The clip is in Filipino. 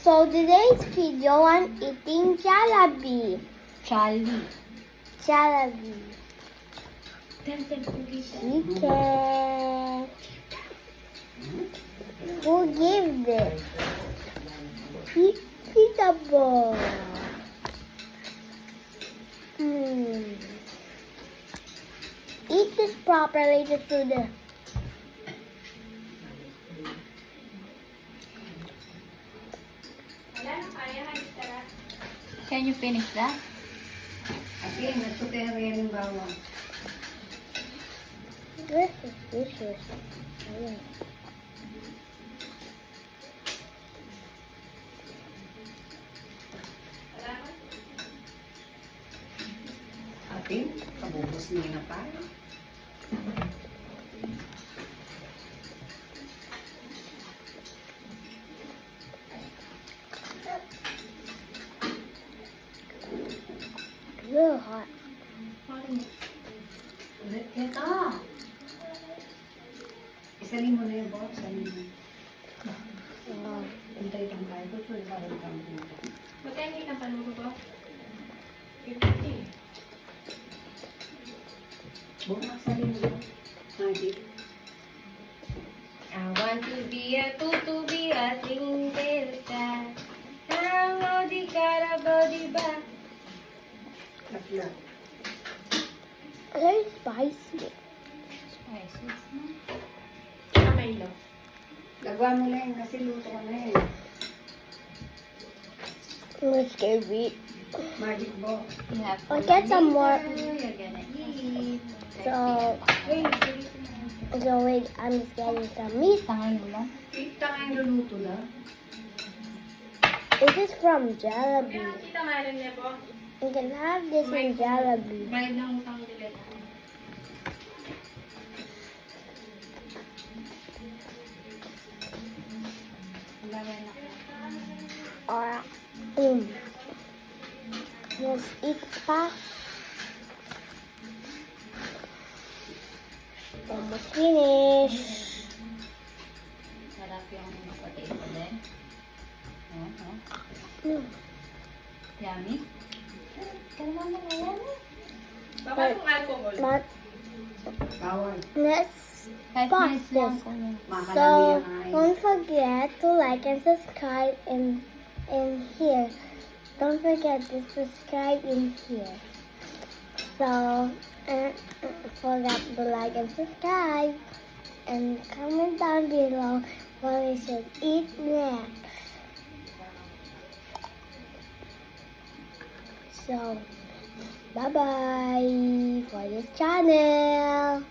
So today's video I'm eating Jollibee. Charlie. Jollibee. Chicken. Who gave this? Pizza ball. Eat this properly, just do this. Can you finish that? Again, nagtutera yan yung bawang. This is delicious. Atin, kabubos niya na tayo. Real hot. Ulit ito. Isalin mo na yung box. Isalin mo. Hintay lang tayo. Gusto yung parang kami. Magkano yung panulo ko? Bukas salin mo. Magic. I want to be a to be a princesa. Ang di karabo di ba? Tatla. Very spicy. Spices na. Kamay lo. Lagwa mo lang kasi luto ko na eh. Let's get it. Magic box. You have I'll get some more. You're gonna eat. So, wait, I'm just getting some meat. Tangay mo lang. Kita nga yung luluto na. This is from Jollibee. Kita nga rin niya po. You can have this in Jollibee. Bayad ng utang nila. Or, let's eat pa. Almost finished. Sarap yung potato din. Mm. Yummy. Kalma mo na yan. But, but Bawal. let's 5 pause minutes lang. this. Makalami So, yan ay. don't forget to like and subscribe in here. Don't forget to subscribe in here. So, forget to like and subscribe. And comment down below what we should eat next. So, bye-bye for this channel.